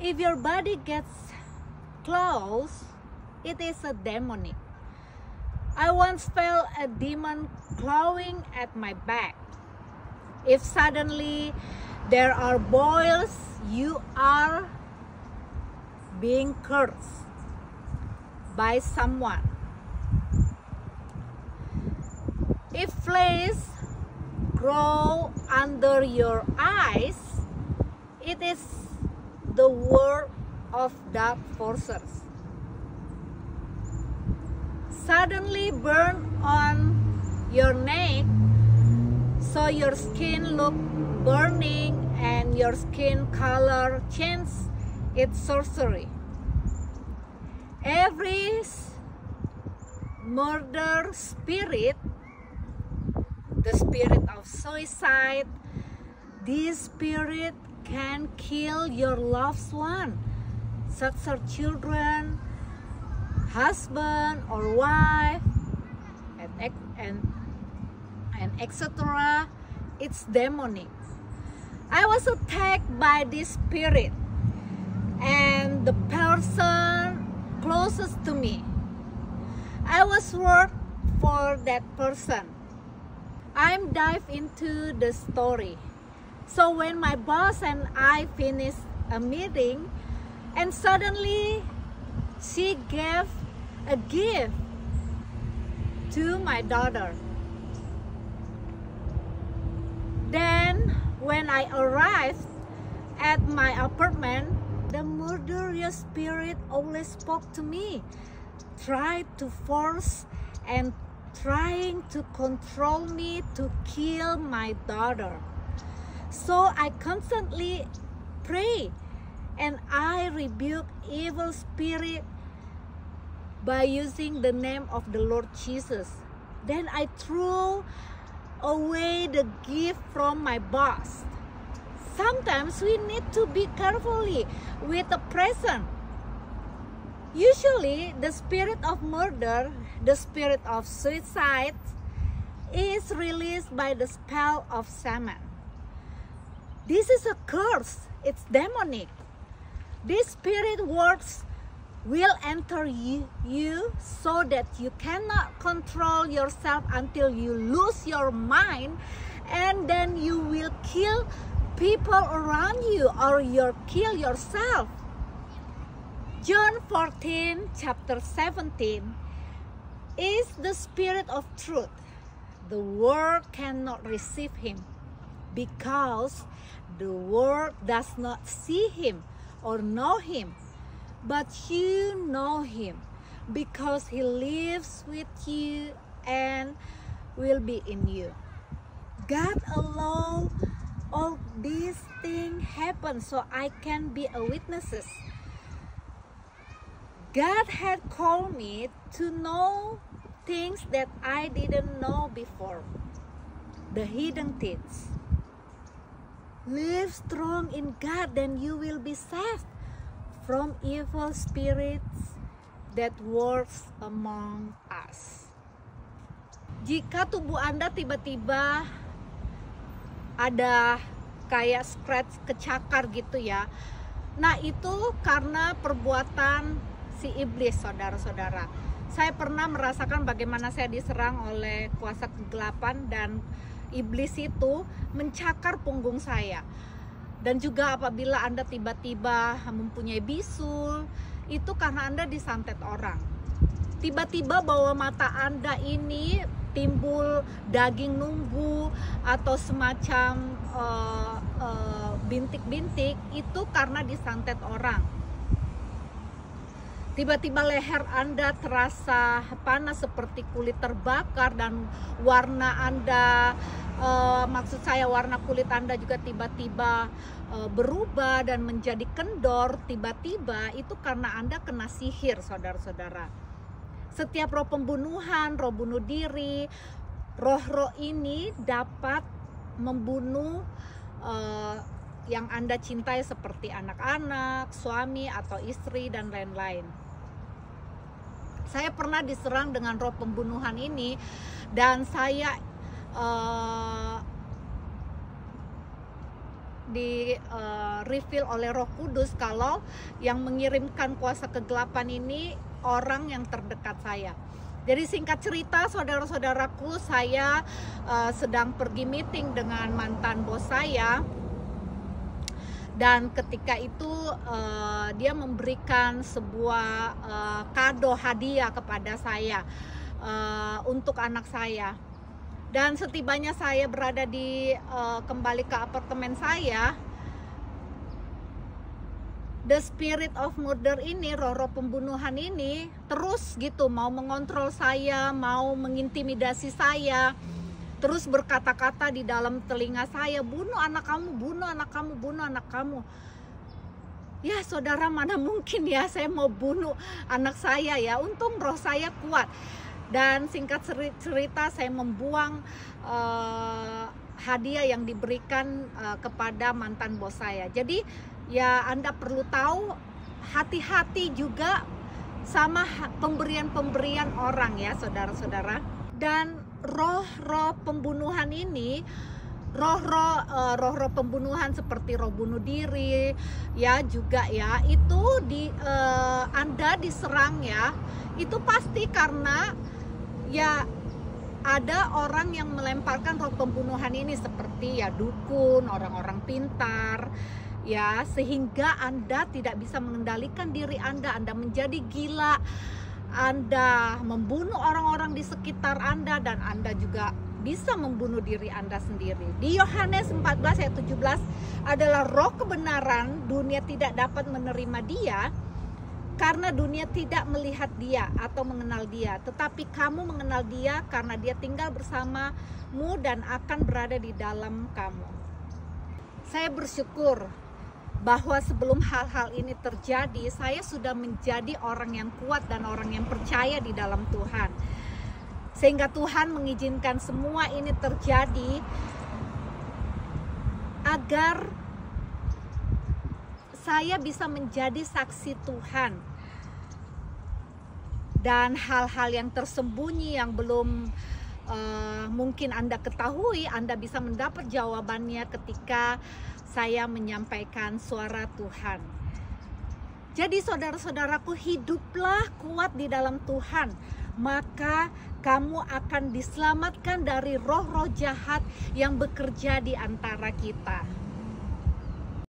If your body gets close, it is a demonic. I once felt a demon clawing at my back. If suddenly there are boils, you are being cursed by someone. If fleas grow under your eyes, it is the work of dark forces. Suddenly burn on your neck, so your skin look burning and your skin color change, it's sorcery. Every murder spirit, the spirit of suicide, this spirit can kill your loved one, such as children, husband or wife, and etc. It's demonic. I was attacked by this spirit, and the person closest to me, I was worked for that person. I'm dive into the story. So when my boss and I finished a meeting, and suddenly she gave a gift to my daughter. Then when I arrived at my apartment, the murderous spirit always spoke to me, tried to force and trying to control me to kill my daughter. So I constantly pray and I rebuke evil spirit by using the name of the Lord Jesus. Then I threw away the gift from my boss. Sometimes we need to be carefully with the present. Usually the spirit of murder, the spirit of suicide is released by the spell of shaman. This is a curse, it's demonic. This spirit works will enter you so that you cannot control yourself until you lose your mind, and then you will kill people around you or you kill yourself. John 14 chapter 17 is the spirit of truth. The world cannot receive him because the world does not see him or know him. But you know him because he lives with you and will be in you. God allowed all these things happen so I can be a witness. God had called me to know things that I didn't know before. The hidden things. Live strong in God, then you will be saved from evil spirits that works among us. Jika tubuh Anda tiba-tiba ada kayak scratch, kecakar gitu ya, nah itu karena perbuatan si iblis, saudara-saudara. Saya pernah merasakan bagaimana saya diserang oleh kuasa kegelapan dan iblis itu mencakar punggung saya. Dan juga apabila Anda tiba-tiba mempunyai bisul, itu karena Anda disantet orang. Tiba-tiba bawah mata Anda ini timbul daging nunggu atau semacam bintik-bintik, itu karena disantet orang. Tiba-tiba leher Anda terasa panas seperti kulit terbakar dan warna Anda, maksud saya warna kulit Anda juga tiba-tiba berubah dan menjadi kendor. Tiba-tiba itu karena Anda kena sihir, saudara-saudara. Setiap roh pembunuhan, roh bunuh diri, roh-roh ini dapat membunuh yang Anda cintai seperti anak-anak, suami atau istri dan lain-lain. Saya pernah diserang dengan roh pembunuhan ini dan saya di reveal oleh Roh Kudus kalau yang mengirimkan kuasa kegelapan ini orang yang terdekat saya. Jadi singkat cerita, saudara-saudaraku, saya sedang pergi meeting dengan mantan bos saya. Dan ketika itu dia memberikan sebuah kado hadiah kepada saya untuk anak saya. Dan setibanya saya berada di kembali ke apartemen saya, the spirit of murder ini, roh-roh pembunuhan ini terus gitu mau mengontrol saya, mau mengintimidasi saya, terus berkata-kata di dalam telinga saya, bunuh anak kamu, bunuh anak kamu, bunuh anak kamu. Ya saudara, mana mungkin ya saya mau bunuh anak saya ya, untung roh saya kuat. Dan singkat cerita saya membuang hadiah yang diberikan kepada mantan bos saya. Jadi ya Anda perlu tahu, hati-hati juga sama pemberian-pemberian orang ya saudara-saudara. Dan roh-roh pembunuhan ini, roh-roh pembunuhan seperti roh bunuh diri ya juga ya, itu Anda diserang ya, itu pasti karena ya ada orang yang melemparkan roh pembunuhan ini, seperti ya dukun, orang-orang pintar ya, sehingga Anda tidak bisa mengendalikan diri Anda menjadi gila, Anda membunuh orang-orang di sekitar Anda, dan Anda juga bisa membunuh diri Anda sendiri. Di Yohanes 14 ayat 17 adalah roh kebenaran, dunia tidak dapat menerima dia karena dunia tidak melihat dia atau mengenal dia, tetapi kamu mengenal dia karena dia tinggal bersamamu dan akan berada di dalam kamu. Saya bersyukur bahwa sebelum hal-hal ini terjadi, saya sudah menjadi orang yang kuat dan orang yang percaya di dalam Tuhan. Sehingga Tuhan mengizinkan semua ini terjadi agar saya bisa menjadi saksi Tuhan. Dan hal-hal yang tersembunyi yang belum mungkin Anda ketahui, Anda bisa mendapat jawabannya ketika saya menyampaikan suara Tuhan. Jadi saudara-saudaraku, hiduplah kuat di dalam Tuhan, maka kamu akan diselamatkan dari roh-roh jahat yang bekerja di antara kita.